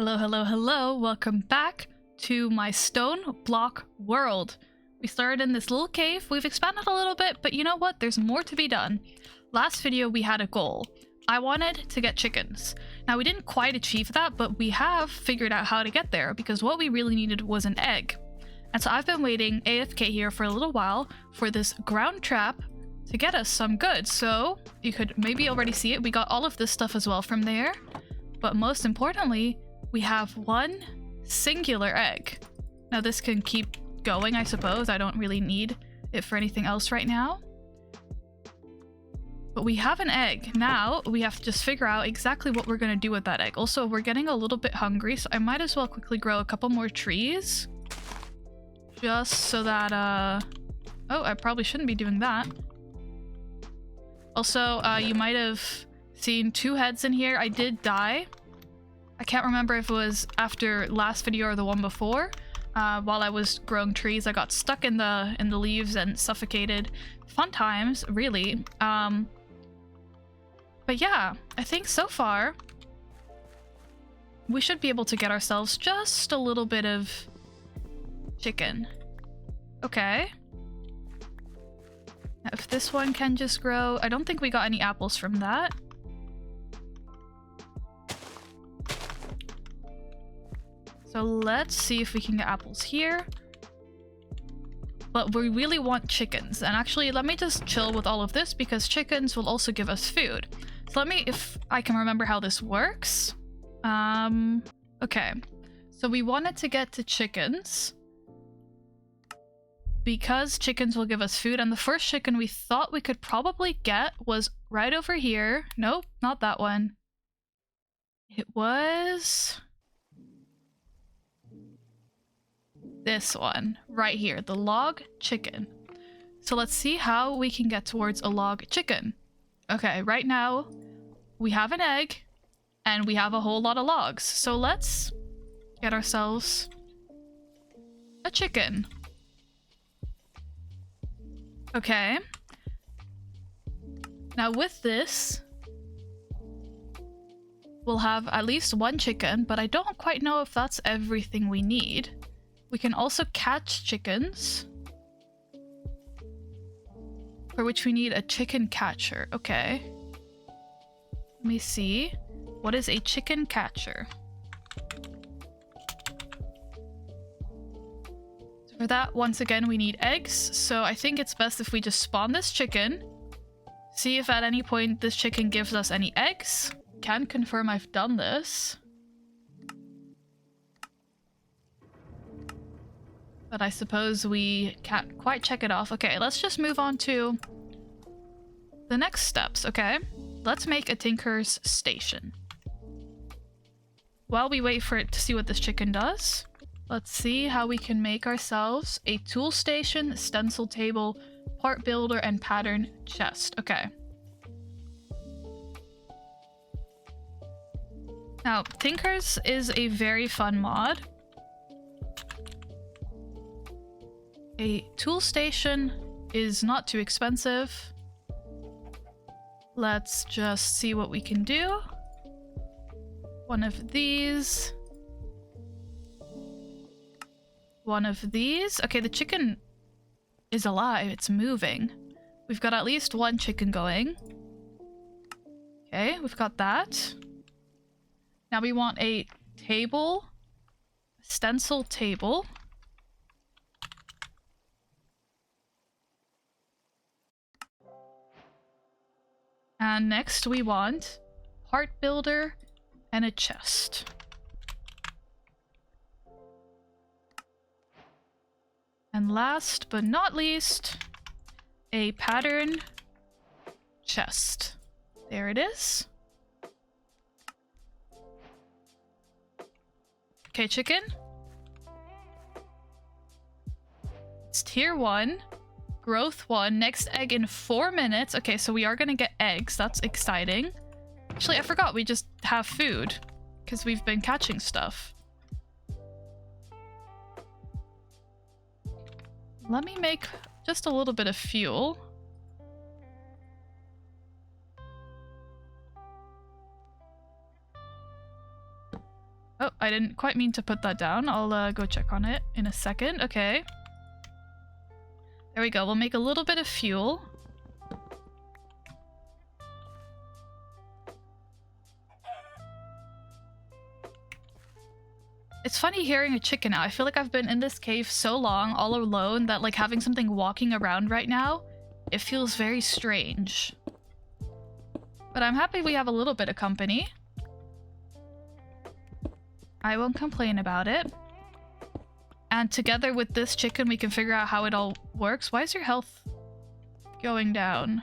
Hello, hello, hello. Welcome back to my StoneBlock world. We started in this little cave. We've expanded a little bit, but you know what? There's more to be done. Last video, we had a goal. I wanted to get chickens. Now, we didn't quite achieve that, but we have figured out how to get there because what we really needed was an egg. And so I've been waiting AFK here for a little while for this ground trap to get us some goods. So you could maybe already see it. We got all of this stuff as well from there. But most importantly, we have one singular egg. Now this can keep going, I suppose. I don't really need it for anything else right now. But we have an egg. Now we have to just figure out exactly what we're going to do with that egg. Also, we're getting a little bit hungry, so I might as well quickly grow a couple more trees. Just so that, oh, I probably shouldn't be doing that. Also, you might have seen two heads in here. I did die. I can't remember if it was after last video or the one before. While I was growing trees, I got stuck in the leaves and suffocated. Fun times, really. But yeah, I think so far we should be able to get ourselves just a little bit of chicken. Okay. Now, if this one can just grow, I don't think we got any apples from that. So let's see if we can get apples here. But we really want chickens. And actually, let me just chill with all of this because chickens will also give us food. So let me, if I can remember how this works. Okay. So we wanted to get to chickens because chickens will give us food. And the first chicken we thought we could probably get was right over here. Nope, not that one. It was this one right here, the log chicken. So let's see how we can get towards a log chicken. Okay, right now we have an egg and we have a whole lot of logs. So let's get ourselves a chicken. Okay. Now with this, we'll have at least one chicken, but I don't quite know if that's everything we need. We can also catch chickens, for which we need a chicken catcher. Okay. Let me see. What is a chicken catcher? So for that, once again, we need eggs. So I think it's best if we just spawn this chicken. See if at any point this chicken gives us any eggs. Can confirm I've done this. But I suppose we can't quite check it off. Okay, let's just move on to the next steps, okay? Let's make a tinker's station. While we wait for it to see what this chicken does, let's see how we can make ourselves a tool station, stencil table, part builder, and pattern chest. Okay. Now, Tinkers is a very fun mod. A tool station is not too expensive. Let's just see what we can do. One of these. One of these. Okay, the chicken is alive. It's moving. We've got at least one chicken going. Okay, we've got that. Now we want a table. Stencil table. And next we want part builder and a chest. And last but not least, a pattern chest. There it is. Okay, chicken. It's tier 1. Growth 1. Next egg in 4 minutes. Okay, so we are gonna get eggs. That's exciting. Actually, I forgot we just have food because we've been catching stuff. Let me make just a little bit of fuel. Oh, I didn't quite mean to put that down. I'll go check on it in a second. Okay. There we go. We'll make a little bit of fuel. It's funny hearing a chicken now. I feel like I've been in this cave so long, all alone, that like having something walking around right now, it feels very strange. But I'm happy we have a little bit of company. I won't complain about it. And together with this chicken, we can figure out how it all works. Why is your health going down?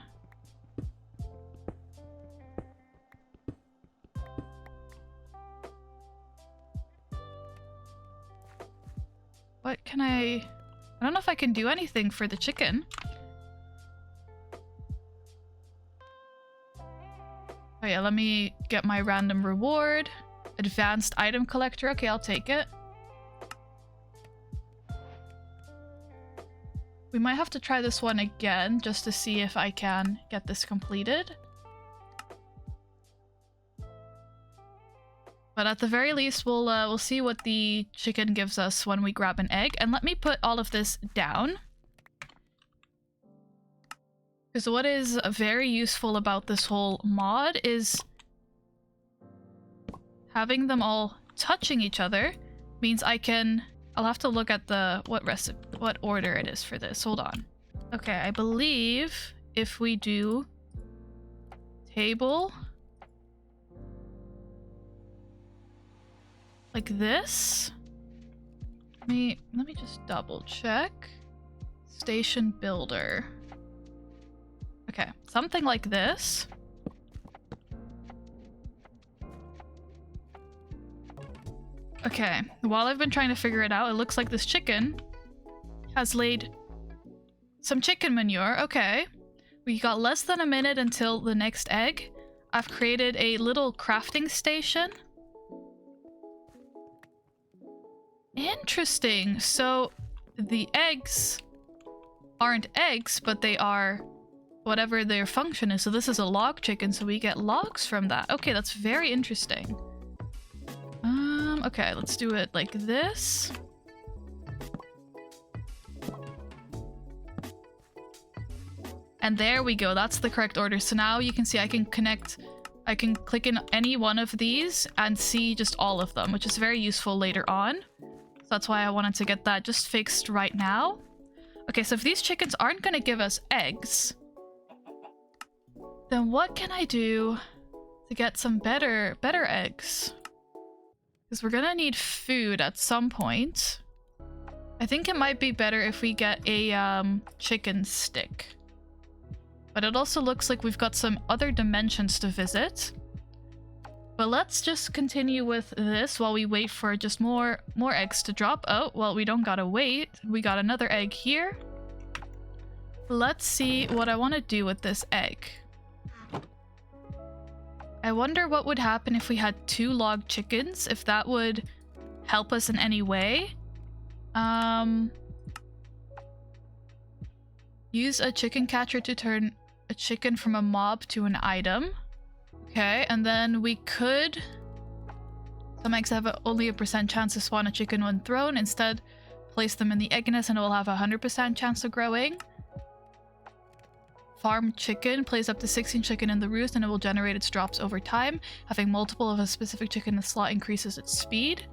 What can I don't know if I can do anything for the chicken. Oh yeah, let me get my random reward. Advanced item collector. Okay, I'll take it. We might have to try this one again just to see if I can get this completed. But at the very least, we'll see what the chicken gives us when we grab an egg. And let me put all of this down. Because what is very useful about this whole mod is having them all touching each other means I'll have to look at the what order it is for this. Hold on. Okay, I believe if we do table like this. Let me just double check. Station builder. Okay, something like this. Okay, while I've been trying to figure it out, it looks like this chicken has laid some chicken manure. Okay, we got less than a minute until the next egg. I've created a little crafting station. Interesting. So the eggs aren't eggs, but they are whatever their function is. So this is a log chicken, so we get logs from that. Okay, that's very interesting. Okay, let's do it like this. And there we go. That's the correct order. So now you can see I can click in any one of these and see just all of them, which is very useful later on. So that's why I wanted to get that just fixed right now. Okay, so if these chickens aren't going to give us eggs, then what can I do to get some better eggs? Because we're gonna need food at some point. I think it might be better if we get a chicken stick. But it also looks like we've got some other dimensions to visit. But let's just continue with this while we wait for just more eggs to drop. Oh, well, we don't gotta wait. We got another egg here. Let's see what I want to do with this egg. I wonder what would happen if we had 2 log chickens, if that would help us in any way. Use a chicken catcher to turn a chicken from a mob to an item. Okay, and then we could... Some eggs have only a % chance to spawn a chicken when thrown. Instead, place them in the egg nest and it will have a 100% chance of growing. Farm chicken, place up to 16 chicken in the roost and it will generate its drops over time. Having multiple of a specific chicken in the slot increases its speed.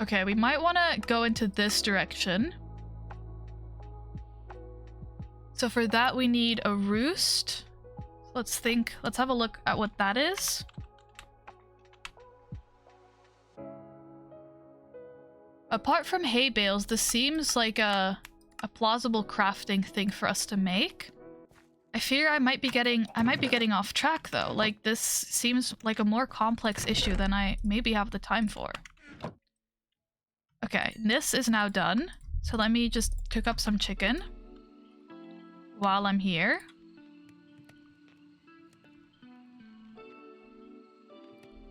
Okay, we might want to go into this direction. So for that we need a roost. Let's have a look at what that is. Apart from hay bales, this seems like a plausible crafting thing for us to make. I fear I might be getting off track though. Like, this seems like a more complex issue than I maybe have the time for. Okay, this is now done. So let me just cook up some chicken while I'm here.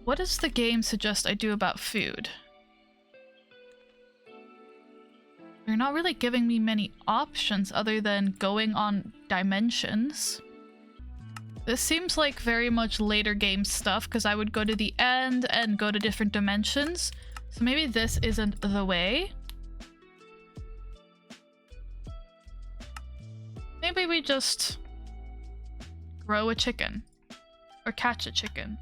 What does the game suggest I do about food? They're not really giving me many options other than going on dimensions. This seems like very much later game stuff because I would go to the end and go to different dimensions. So maybe this isn't the way. Maybe we just grow a chicken or catch a chicken.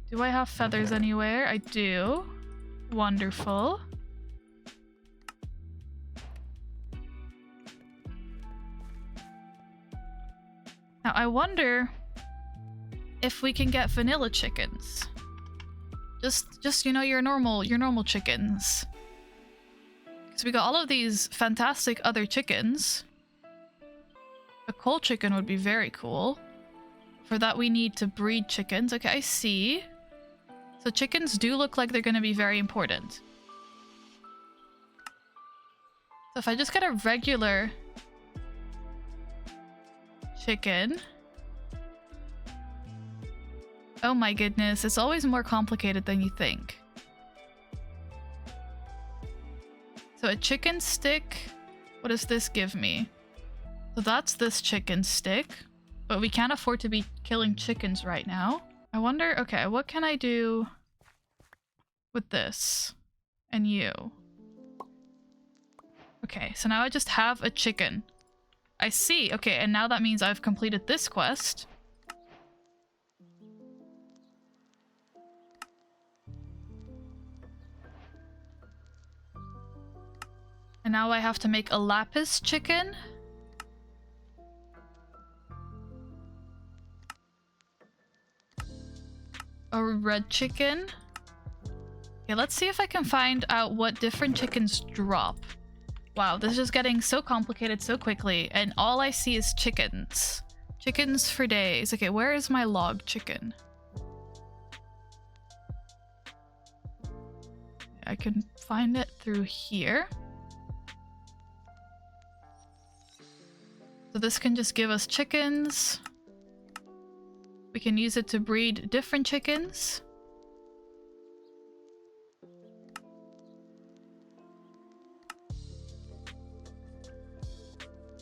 Do I have feathers anywhere? I do. Wonderful. Now I wonder if we can get vanilla chickens. Just you know, your normal chickens. Because we got all of these fantastic other chickens. A coal chicken would be very cool. For that we need to breed chickens. Okay, I see. So chickens do look like they're going to be very important. So if I just get a regular chicken... Oh my goodness, it's always more complicated than you think. So a chicken stick, what does this give me? So that's this chicken stick, but we can't afford to be killing chickens right now. I wonder, okay, what can I do with this and you? Okay, so now I just have a chicken. I see, okay, and now that means I've completed this quest. And now I have to make a lapis chicken. A red chicken. Okay, let's see if I can find out what different chickens drop. Wow, this is getting so complicated so quickly, and all I see is chickens. Chickens for days. Okay, where is my log chicken? I can find it through here. So this can just give us chickens. We can use it to breed different chickens.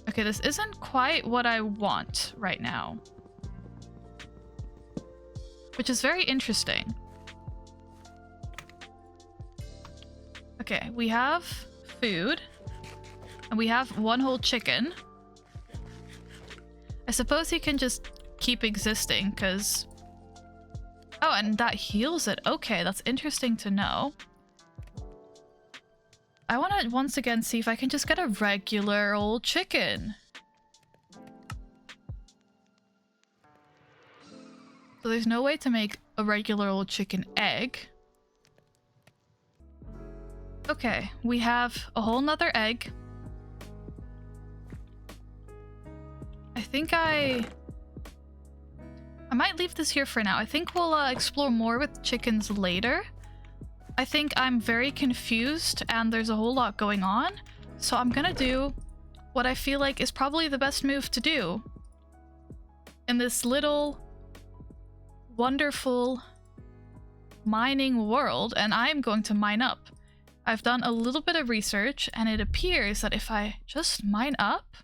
Okay, this isn't quite what I want right now. Which is very interesting. Okay, we have food. And we have one whole chicken. I suppose he can just keep existing, because... Oh, and that heals it. Okay, that's interesting to know. I want to once again see if I can just get a regular old chicken. So there's no way to make a regular old chicken egg. Okay, we have a whole nother egg. I think I might leave this here for now. I think we'll explore more with chickens later. I think I'm very confused and there's a whole lot going on. So I'm gonna do what I feel like is probably the best move to do in this little wonderful mining world, and I'm going to mine up. I've done a little bit of research and it appears that if I just mine up,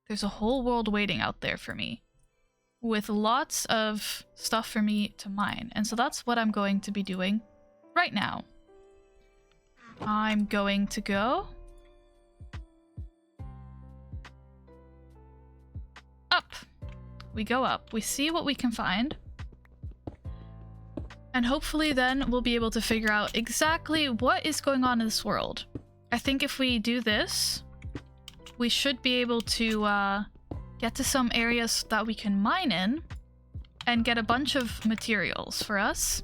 there's a whole world waiting out there for me with lots of stuff for me to mine. And so that's what I'm going to be doing right now. I'm going to go up. We go up. We see what we can find. And hopefully then we'll be able to figure out exactly what is going on in this world. I think if we do this, we should be able to get to some areas that we can mine in and get a bunch of materials for us,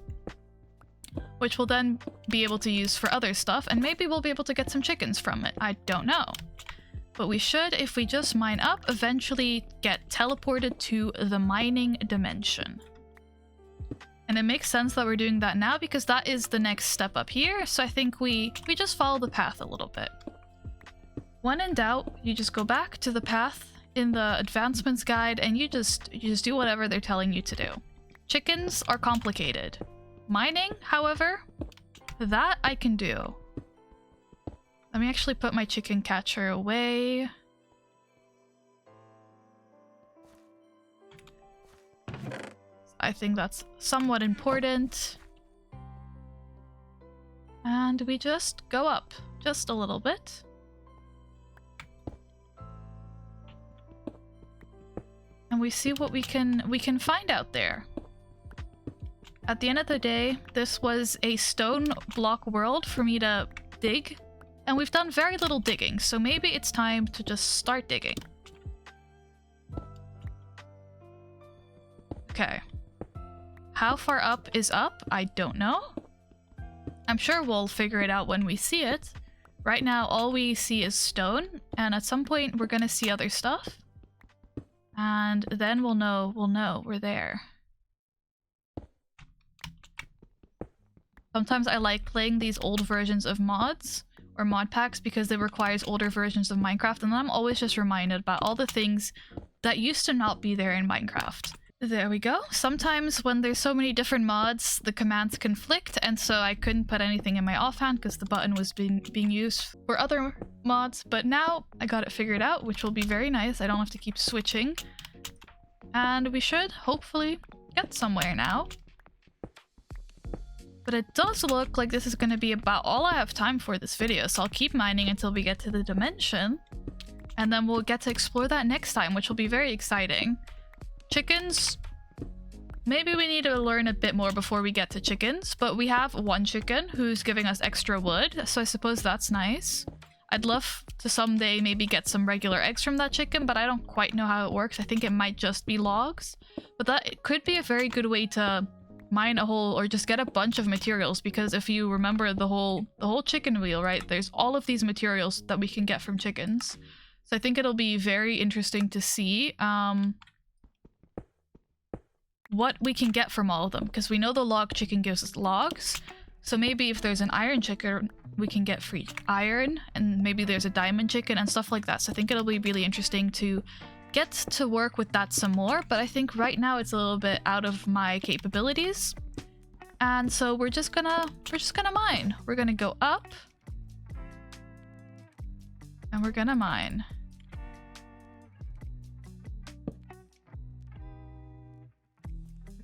which we'll then be able to use for other stuff, and maybe we'll be able to get some chickens from it. I don't know. But we should, if we just mine up, eventually get teleported to the mining dimension. And it makes sense that we're doing that now because that is the next step up here, so I think we just follow the path a little bit. When in doubt, you just go back to the path in the advancements guide and you just do whatever they're telling you to do. Chickens are complicated. Mining, however, that I can do. Let me actually put my chicken catcher away. I think that's somewhat important. And we just go up just a little bit. And we see what we can find out there. At the end of the day, this was a stone block world for me to dig. And we've done very little digging, so maybe it's time to just start digging. Okay. How far up is up? I don't know. I'm sure we'll figure it out when we see it. Right now, all we see is stone, and at some point we're gonna see other stuff. And then we'll know we're there. Sometimes I like playing these old versions of mods or mod packs because they requires older versions of Minecraft, and then I'm always just reminded about all the things that used to not be there in Minecraft. There we go. Sometimes when there's so many different mods, the commands conflict, and so I couldn't put anything in my offhand because the button was being used for other mods, but now I got it figured out, which will be very nice. I don't have to keep switching. And we should hopefully get somewhere now. But it does look like this is going to be about all I have time for this video, so I'll keep mining until we get to the dimension. And then we'll get to explore that next time, which will be very exciting. Chickens. Maybe we need to learn a bit more before we get to chickens, but we have one chicken who's giving us extra wood, so I suppose that's nice. I'd love to someday maybe get some regular eggs from that chicken, but I don't quite know how it works. I think it might just be logs. But that could be a very good way to mine a whole, or just get a bunch of materials, because if you remember the whole chicken wheel, right, there's all of these materials that we can get from chickens. So I think it'll be very interesting to see what we can get from all of them, because we know the log chicken gives us logs, so maybe if there's an iron chicken we can get free iron, and maybe there's a diamond chicken and stuff like that. So I think it'll be really interesting to get to work with that some more, but I think right now it's a little bit out of my capabilities. And so we're just gonna mine. We're gonna go up and we're gonna mine.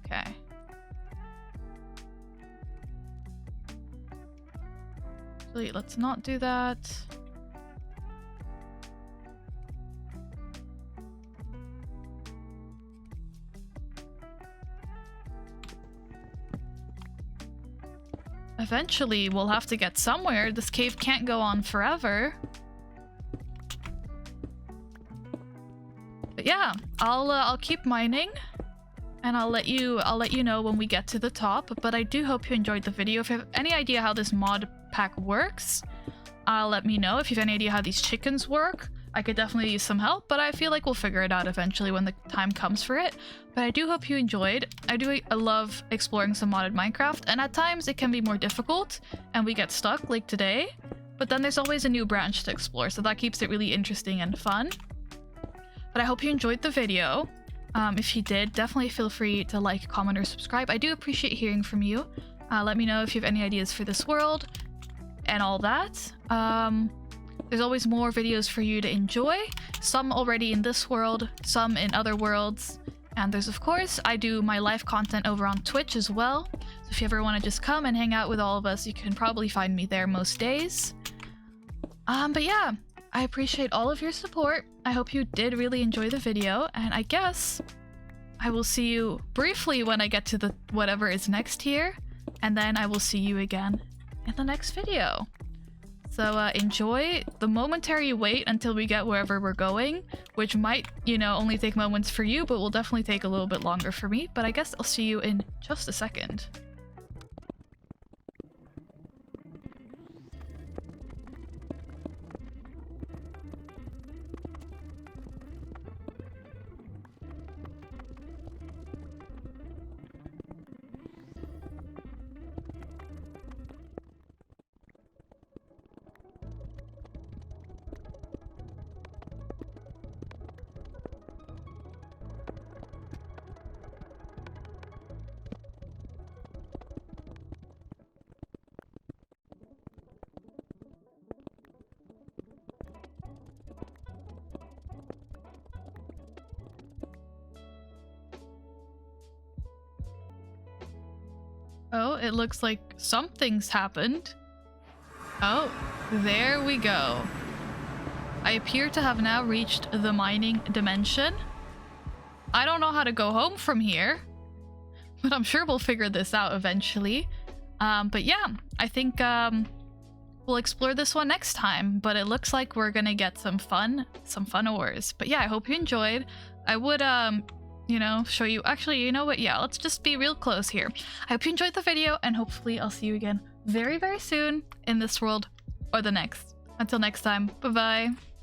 Okay. Actually, let's not do that. Eventually, we'll have to get somewhere. This cave can't go on forever. But yeah, I'll keep mining, and I'll let you know when we get to the top. But I do hope you enjoyed the video. If you have any idea how this mod pack works, let me know. If you have any idea how these chickens work, I could definitely use some help, but I feel like we'll figure it out eventually when the time comes for it. But I do hope you enjoyed. I love exploring some modded Minecraft, and at times it can be more difficult and we get stuck, like today. But then there's always a new branch to explore, so that keeps it really interesting and fun. But I hope you enjoyed the video. If you did, definitely feel free to like, comment, or subscribe. I do appreciate hearing from you. Let me know if you have any ideas for this world and all that. There's always more videos for you to enjoy, some already in this world, some in other worlds, and there's, of course, I do my live content over on Twitch as well, so if you ever want to just come and hang out with all of us, you can probably find me there most days. But yeah, I appreciate all of your support. I hope you did really enjoy the video, and I guess I will see you briefly when I get to the whatever is next here, and then I will see you again in the next video. So enjoy the momentary wait until we get wherever we're going, which might, only take moments for you, but will definitely take a little bit longer for me. But I guess I'll see you in just a second. Oh, it looks like something's happened. Oh, there we go. I appear to have now reached the mining dimension. I don't know how to go home from here, but I'm sure we'll figure this out eventually. But yeah, I think we'll explore this one next time, but it looks like we're gonna get some fun ores. But yeah, I hope you enjoyed. I would you know, show you, actually, you know what, yeah, let's just be real close here. I hope you enjoyed the video, and hopefully I'll see you again very, very soon in this world or the next. Until next time, bye bye.